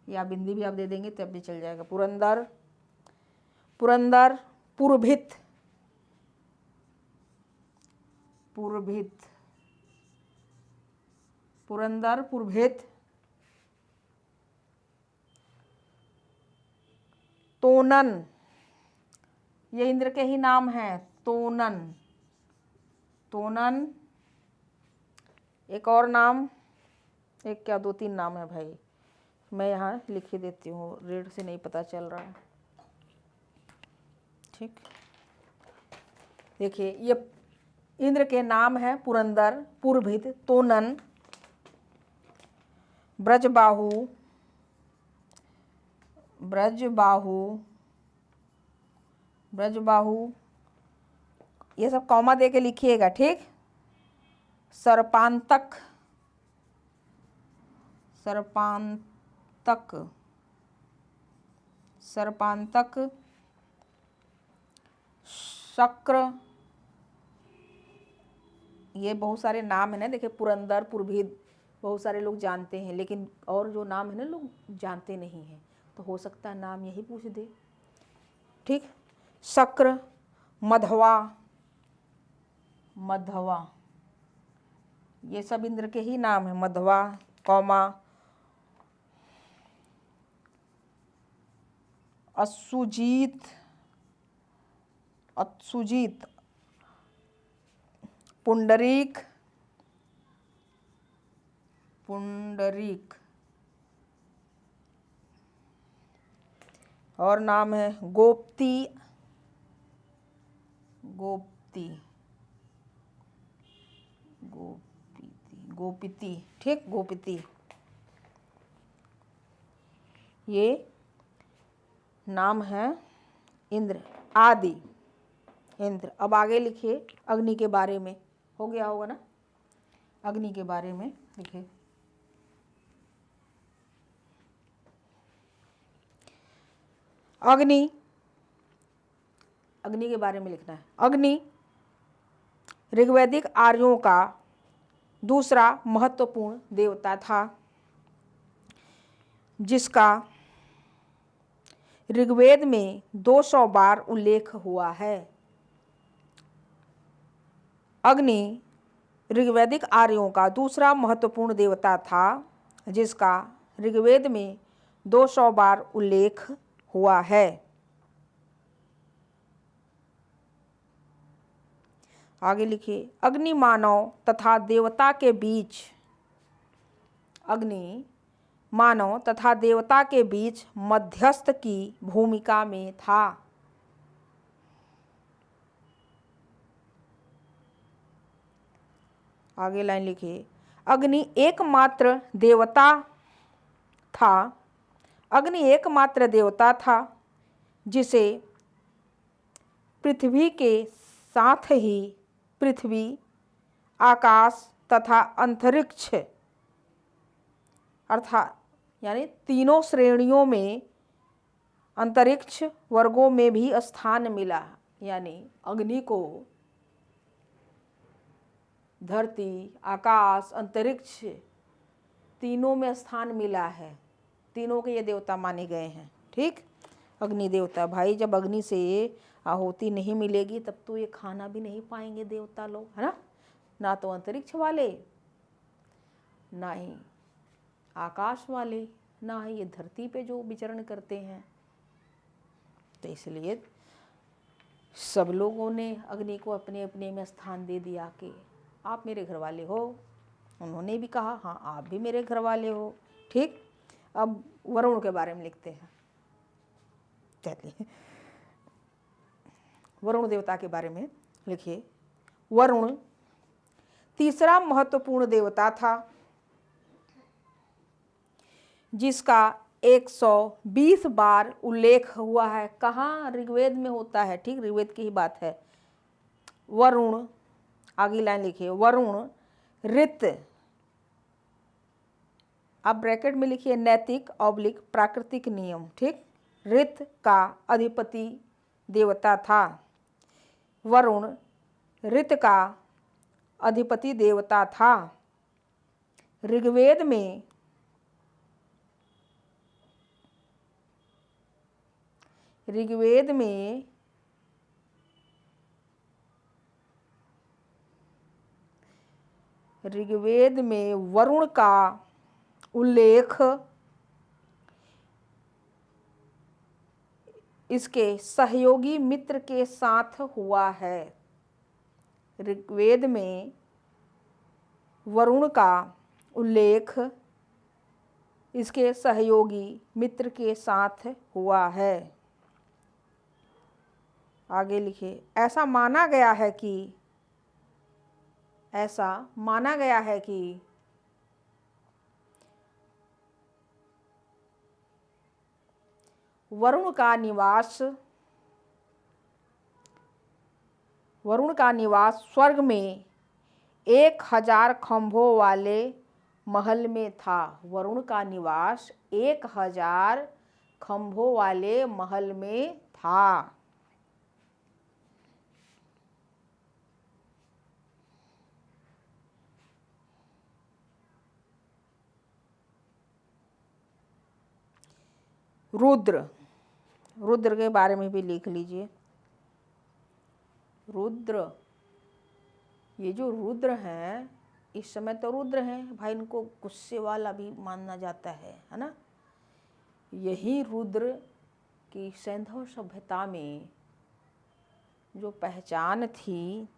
या बिंदी भी आप दे देंगे तब भी चल जाएगा। पुरंदर, पुरभित, पुरंदर, पुरभित, तोनन, ये इंद्र के ही नाम हैं। तोनन, एक और नाम, एक क्या 2-3 नाम है भाई, मैं यहाँ लिख ही देती हूँ, रेड से नहीं पता चल रहा है। ठीक, देखिए ये इंद्र के नाम हैं पुरंदर, पुरभित, तोनन, ब्रजबाहु, ये सब कॉमा दे के लिखिएगा। ठीक, सर्पांतक, शक्र, ये बहुत सारे नाम है ना। देखिए पुरंदर, पुरभिद बहुत सारे लोग जानते हैं, लेकिन और जो नाम है ना लोग जानते नहीं हैं, तो हो सकता है नाम यही पूछ दे। ठीक, शक्र, मधवा, ये सब इंद्र के ही नाम है। मधवा, कौमा, असुजीत, पुंडरीक, और नाम है गोप्ती, गोपिती। ठीक, गोपिती, ये नाम है इंद्र आदि। इंद्र। अब आगे लिखिए अग्नि के बारे में, हो गया होगा ना, अग्नि के बारे में लिखिए। अग्नि, अग्नि के बारे में लिखना है। अग्नि ऋग्वैदिक आर्यों का दूसरा महत्वपूर्ण देवता था, जिसका ऋग्वेद में 200 बार उल्लेख हुआ है। अग्नि ऋग्वैदिक आर्यों का दूसरा महत्वपूर्ण देवता था, जिसका ऋग्वेद में 200 बार उल्लेख हुआ है। आगे लिखिए, अग्नि मानव तथा देवता के बीच, अग्नि मानव तथा देवता के बीच मध्यस्थ की भूमिका में था। आगे लाइन लिखिए, अग्नि एकमात्र देवता था, अग्नि एकमात्र देवता था जिसे पृथ्वी के साथ ही पृथ्वी, आकाश तथा अंतरिक्ष अर्थात यानी तीनों श्रेणियों में अंतरिक्ष वर्गों में भी स्थान मिला। यानी अग्नि को धरती, आकाश, अंतरिक्ष तीनों में स्थान मिला है। तीनों के ये देवता माने गए हैं। ठीक, अग्नि देवता। भाई जब अग्नि से आहुति नहीं मिलेगी तब तो ये खाना भी नहीं पाएंगे देवता लोग, है ना तो अंतरिक्ष वाले, ना ही आकाश वाले, ना ही ये धरती पे जो विचरण करते हैं। तो इसलिए सब लोगों ने अग्नि को अपने अपने में स्थान दे दिया कि आप मेरे घर वाले हो। उन्होंने भी कहा हाँ आप भी मेरे घर वाले हो। ठीक, अब वरुण के बारे में लिखते हैं। चलिए वरुण देवता के बारे में लिखिए। वरुण तीसरा महत्वपूर्ण देवता था, जिसका 120 बार उल्लेख हुआ है। कहाँ? ऋग्वेद में होता है। ठीक, ऋग्वेद की ही बात है। वरुण, आगे लाइन लिखिए, वरुण ऋत, आप ब्रैकेट में लिखिए नैतिक ऑब्लिक प्राकृतिक नियम। ठीक, ऋत का अधिपति देवता था। वरुण ऋत का अधिपति देवता था। ऋग्वेद में वरुण का उल्लेख इसके सहयोगी मित्र के साथ हुआ है। ऋग्वेद में वरुण का उल्लेख इसके सहयोगी मित्र के साथ हुआ है। आगे लिखिए, ऐसा माना गया है कि वरुण का निवास स्वर्ग में 1000 खंभों वाले महल में था। वरुण का निवास 1000 खंभों वाले महल में था। रुद्र के बारे में भी लिख लीजिए। रुद्र, ये जो रुद्र हैं, इस समय तो रुद्र हैं भाई, इनको गुस्से वाला भी माना जाता है ना। यही रुद्र की सैंधव सभ्यता में जो पहचान थी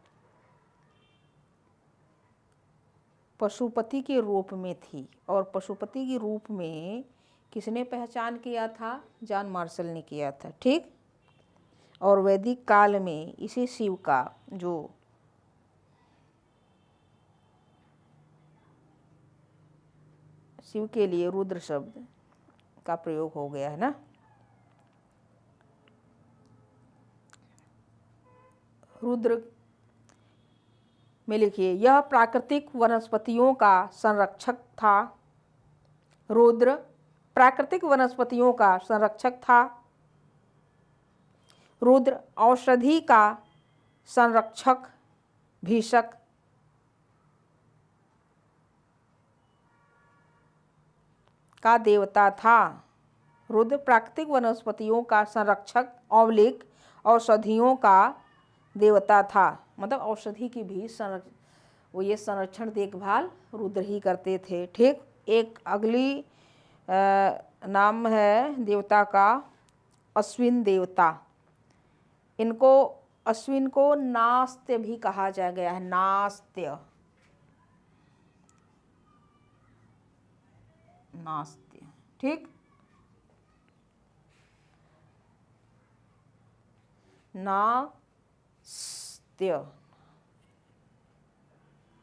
पशुपति के रूप में थी, और पशुपति के रूप में किसने पहचान किया था? जॉन मार्शल ने किया था। ठीक, और वैदिक काल में इसी शिव का जो शिव के लिए रुद्र शब्द का प्रयोग हो गया है ना। रुद्र में लिखिए, यह प्राकृतिक वनस्पतियों का संरक्षक था। रुद्र प्राकृतिक वनस्पतियों का संरक्षक था। रुद्र औषधि का संरक्षक, भीषक, का देवता था। रुद्र प्राकृतिक वनस्पतियों का संरक्षक औलिक औषधियों का देवता था। मतलब औषधि की भी वो ये संरक्षण देखभाल रुद्र ही करते थे। ठीक। एक अगली नाम है देवता का अश्विन देवता। इनको अश्विन को नास्त्य भी कहा जा गया है। नास्त्य, नास्त्य। ठीक। नास्त्य,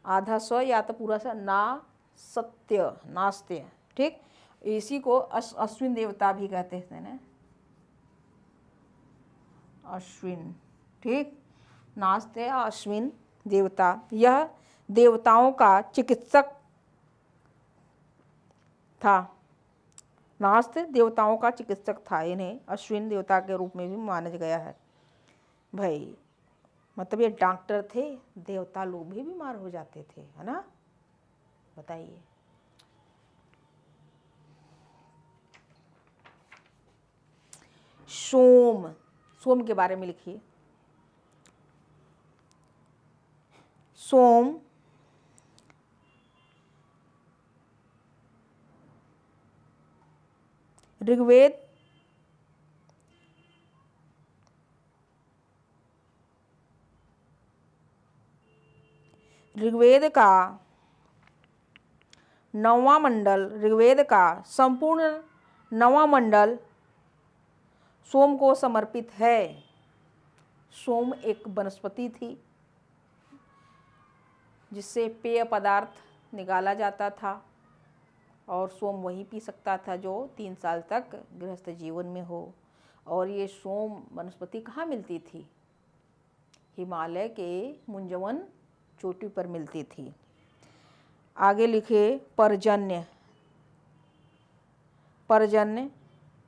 आधा स्व या तो पूरा सा ना सत्य, नास्त्य। ठीक। इसी को अश्विन देवता भी कहते हैं ना, अश्विन। ठीक। नास्त्य अश्विन देवता। यह देवताओं का चिकित्सक था। नास्त्य देवताओं का चिकित्सक था। इन्हें अश्विन देवता के रूप में भी माना गया है। भाई मतलब ये डॉक्टर थे, देवता लोग भी बीमार हो जाते थे, है ना। बताइए। सोम, सोम के बारे में लिखिए। सोम ऋग्वेद का 9वां मंडल, ऋग्वेद का संपूर्ण 9वां मंडल सोम को समर्पित है। सोम एक वनस्पति थी जिससे पेय पदार्थ निकाला जाता था, और सोम वही पी सकता था जो 3 साल तक गृहस्थ जीवन में हो। और ये सोम वनस्पति कहाँ मिलती थी? हिमालय के मुंजवन चोटी पर मिलती थी। आगे लिखे पर्जन्य। पर्जन्य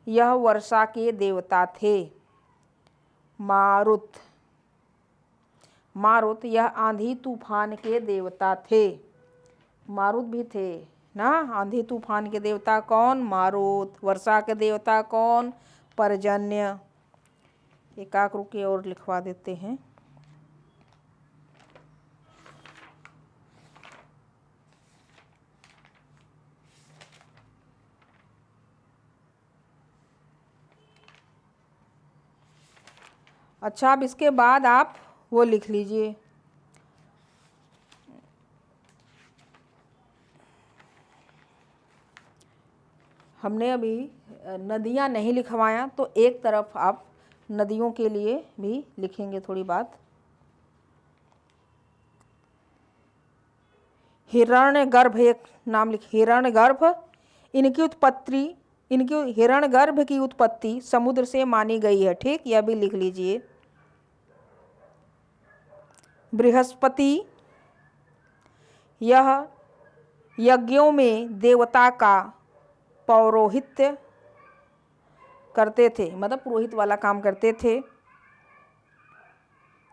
यह वर्षा के देवता थे। मारुत, मारुत यह आंधी तूफान के देवता थे। मारुत भी थे ना। आंधी तूफान के देवता कौन? मारुत। वर्षा के देवता कौन? पर्जन्य। एकाक की ओर लिखवा देते हैं। अच्छा, अब इसके बाद आप वो लिख लीजिए। हमने अभी नदियाँ नहीं लिखवाया, तो एक तरफ आप नदियों के लिए भी लिखेंगे थोड़ी बात। हिरण्यगर्भ एक नाम लिख। हिरण्यगर्भ, इनकी हिरण्यगर्भ की उत्पत्ति समुद्र से मानी गई है। ठीक। यह भी लिख लीजिए। बृहस्पति यह यज्ञों में देवता का पौरोहित्य करते थे, मतलब पुरोहित वाला काम करते थे।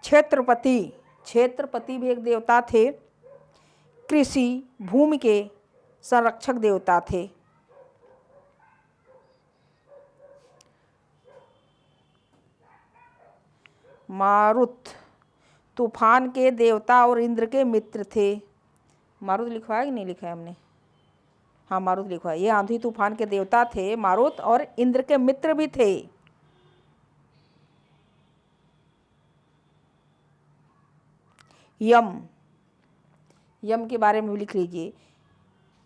क्षेत्रपति, क्षेत्रपति भी एक देवता थे। कृषि भूमि के संरक्षक देवता थे। मारुत तूफान के देवता और इंद्र के मित्र थे। मारुत लिखवाया कि नहीं लिखा है हमने? हाँ, मारुत लिखवाया। ये आंधी तूफान के देवता थे मारुत, और इंद्र के मित्र भी थे। यम, यम के बारे में भी लिख लीजिए।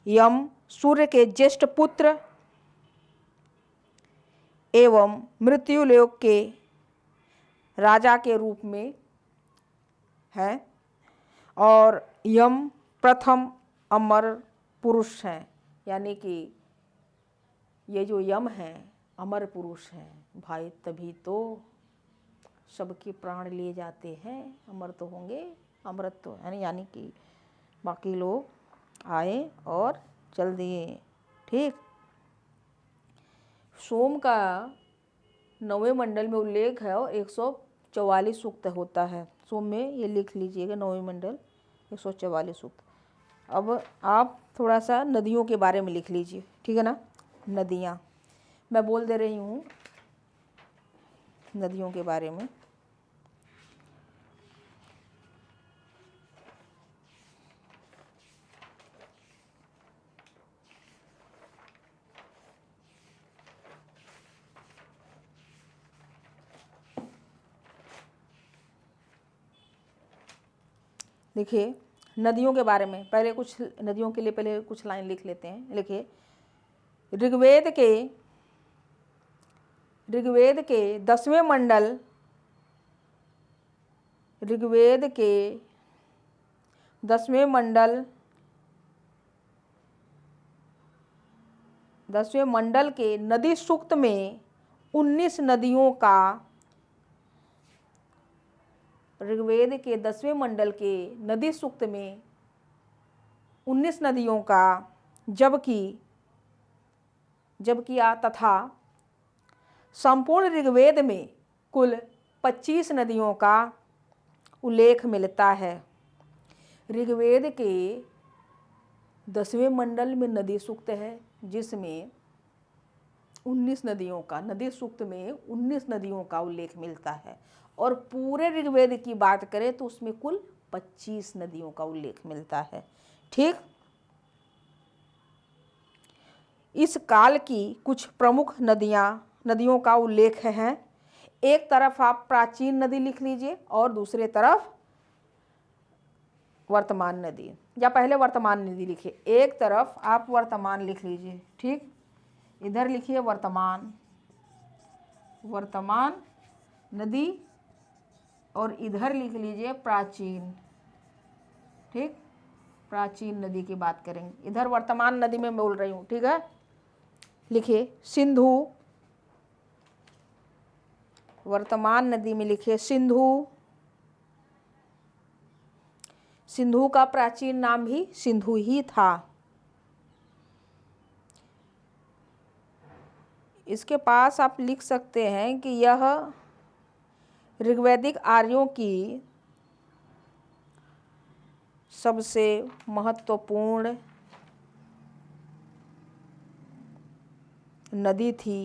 यम सूर्य के ज्येष्ठ पुत्र एवं मृत्युलोक के राजा के रूप में है, और यम प्रथम अमर पुरुष हैं। यानी कि ये जो यम हैं अमर पुरुष हैं भाई, तभी तो सबके प्राण लिए जाते हैं। अमर तो होंगे, अमृत तो है, यानी कि बाकी लोग आए और चल दिए। ठीक। सोम का 9वें मंडल में उल्लेख है और 144 सूक्त होता है। सो में ये लिख लीजिएगा 9वें मंडल 144 सूक्त। अब आप थोड़ा सा नदियों के बारे में लिख लीजिए, ठीक है ना। नदियाँ मैं बोल दे रही हूँ नदियों के बारे में। देखिए नदियों के बारे में पहले कुछ नदियों के लिए पहले कुछ लाइन लिख लेते हैं। लिखिए ऋग्वेद के 10वें मंडल, ऋग्वेद के 10वें मंडल, 10वें मंडल के नदी सूक्त में 19 नदियों का, ऋग्वेद के 10वें मंडल के नदी सूक्त में 19 नदियों का, जबकि तथा संपूर्ण ऋग्वेद में कुल 25 नदियों का उल्लेख मिलता है। ऋग्वेद के 10वें मंडल में नदी सूक्त है जिसमें 19 नदियों का, नदी सूक्त में 19 नदियों का उल्लेख मिलता है। और पूरे ऋग्वेद की बात करें तो उसमें कुल 25 नदियों का उल्लेख मिलता है। ठीक। इस काल की कुछ प्रमुख नदियों का उल्लेख है। एक तरफ आप प्राचीन नदी लिख लीजिए और दूसरे तरफ वर्तमान नदी, या पहले वर्तमान नदी लिखिए। एक तरफ आप वर्तमान लिख लीजिए, ठीक। इधर लिखिए वर्तमान नदी और इधर लिख लीजिए प्राचीन, ठीक। प्राचीन नदी की बात करेंगे। इधर वर्तमान नदी में बोल रही हूँ, ठीक है। लिखिए सिंधु, वर्तमान नदी में लिखिए सिंधु। सिंधु का प्राचीन नाम भी सिंधु ही था। इसके पास आप लिख सकते हैं कि यह ऋग्वैदिक आर्यों की सबसे महत्वपूर्ण नदी थी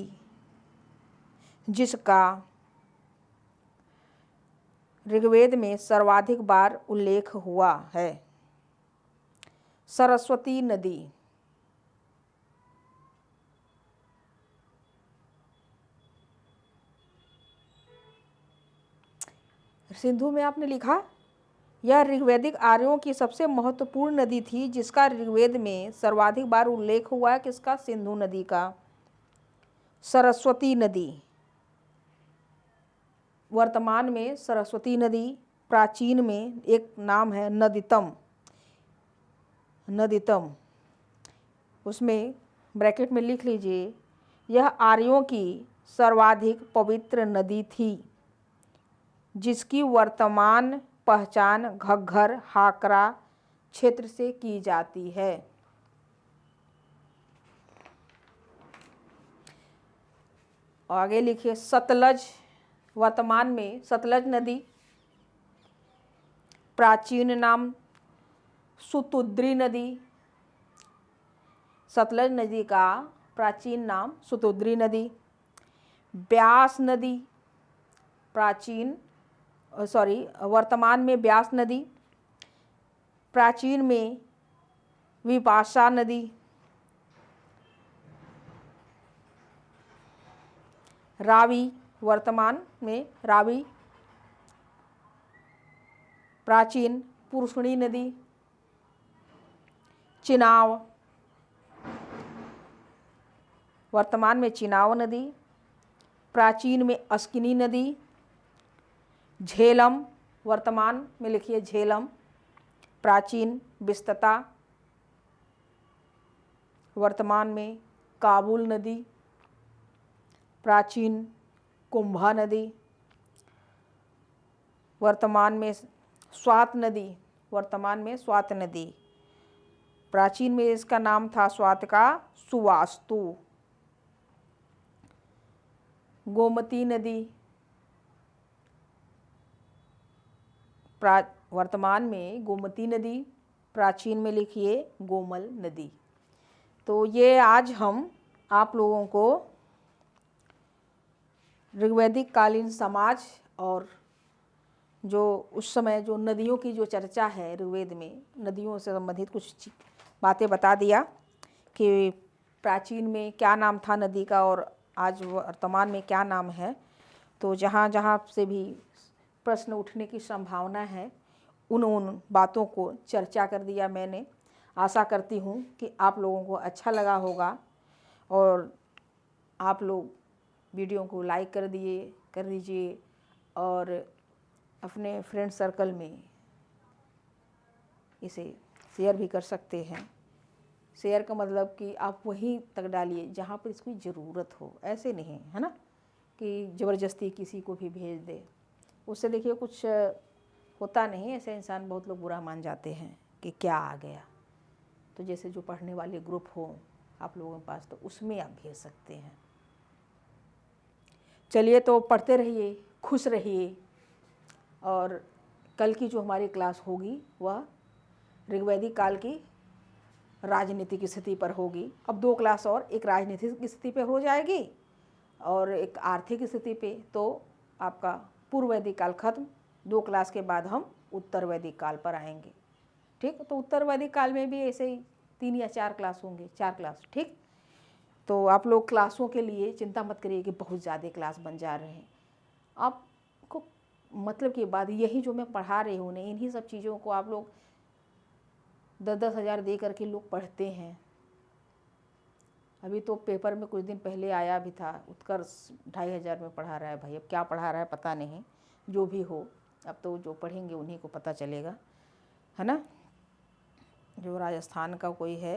जिसका ऋग्वेद में सर्वाधिक बार उल्लेख हुआ है। सरस्वती नदी, सिंधु में आपने लिखा यह ऋग्वैदिक आर्यों की सबसे महत्वपूर्ण नदी थी जिसका ऋग्वेद में सर्वाधिक बार उल्लेख हुआ है। किसका? सिंधु नदी का। सरस्वती नदी, वर्तमान में सरस्वती नदी, प्राचीन में एक नाम है नदितम, उसमें ब्रैकेट में लिख लीजिए यह आर्यों की सर्वाधिक पवित्र नदी थी जिसकी वर्तमान पहचान घग्घर हाकरा क्षेत्र से की जाती है। आगे लिखिए सतलज, वर्तमान में सतलज नदी, प्राचीन नाम सुतुद्री नदी। सतलज नदी का प्राचीन नाम सुतुद्री नदी। ब्यास नदी, वर्तमान में ब्यास नदी, प्राचीन में विपाशा नदी। रावी, वर्तमान में रावी, प्राचीन पुरुषणी नदी। चिनाव, वर्तमान में चिनाव नदी, प्राचीन में अस्किनी नदी। झेलम, वर्तमान में लिखिए झेलम, प्राचीन बिस्तता, वर्तमान में काबुल नदी, प्राचीन कुंभा नदी। वर्तमान में स्वात नदी, वर्तमान में स्वात नदी, प्राचीन में इसका नाम था स्वात का सुवास्तु। गोमती नदी वर्तमान में गोमती नदी, प्राचीन में लिखिए गोमल नदी। तो ये आज हम आप लोगों को ऋग्वैदिक कालीन समाज और जो उस समय जो नदियों की जो चर्चा है ऋग्वेद में, नदियों से संबंधित कुछ बातें बता दिया कि प्राचीन में क्या नाम था नदी का और आज वर्तमान में क्या नाम है। तो जहाँ जहाँ से भी प्रश्न उठने की संभावना है उन बातों को चर्चा कर दिया मैंने। आशा करती हूँ कि आप लोगों को अच्छा लगा होगा और आप लोग वीडियो को लाइक कर दीजिए और अपने फ्रेंड सर्कल में इसे शेयर भी कर सकते हैं। शेयर का मतलब कि आप वहीं तक डालिए जहाँ पर इसकी ज़रूरत हो, ऐसे नहीं है ना कि ज़बरदस्ती किसी को भी भेज दे। उससे देखिए कुछ होता नहीं, ऐसे इंसान बहुत लोग बुरा मान जाते हैं कि क्या आ गया। तो जैसे जो पढ़ने वाले ग्रुप हो आप लोगों के पास, तो उसमें आप भेज सकते हैं। चलिए, तो पढ़ते रहिए, खुश रहिए। और कल की जो हमारी क्लास होगी वह ऋग्वैदिक काल की राजनीतिक स्थिति पर होगी। अब 2 क्लास और, एक राजनीतिक स्थिति पे हो जाएगी और एक आर्थिक स्थिति पे। तो आपका पूर्व वैदिक काल खत्म। 2 क्लास के बाद हम उत्तर वैदिक काल पर आएंगे। ठीक, तो उत्तर वैदिक काल में भी ऐसे ही 3 या 4 क्लास होंगे, 4 क्लास। ठीक, तो आप लोग क्लासों के लिए चिंता मत करिए कि बहुत ज़्यादा क्लास बन जा रहे हैं। आपको मतलब की बात यही जो मैं पढ़ा रही हूँ ना, इन्हीं सब चीज़ों को आप लोग 10-10 हज़ार दे करके लोग पढ़ते हैं। अभी तो पेपर में कुछ दिन पहले आया भी था, उत्कर्ष 2500 में पढ़ा रहा है। भाई अब क्या पढ़ा रहा है पता नहीं, जो भी हो अब तो जो पढ़ेंगे उन्हीं को पता चलेगा, है ना। जो राजस्थान का कोई है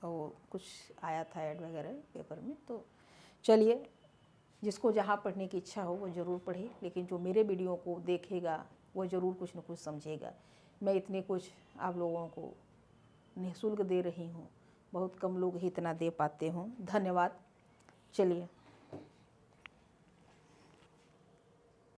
वो कुछ आया था ऐड वगैरह पेपर में। तो चलिए, जिसको जहाँ पढ़ने की इच्छा हो वो ज़रूर पढ़े, लेकिन जो मेरे वीडियो को देखेगा वो ज़रूर कुछ न कुछ समझेगा। मैं इतने कुछ आप लोगों को निःशुल्क दे रही हूँ, बहुत कम लोग ही इतना दे पाते हों। धन्यवाद। चलिए।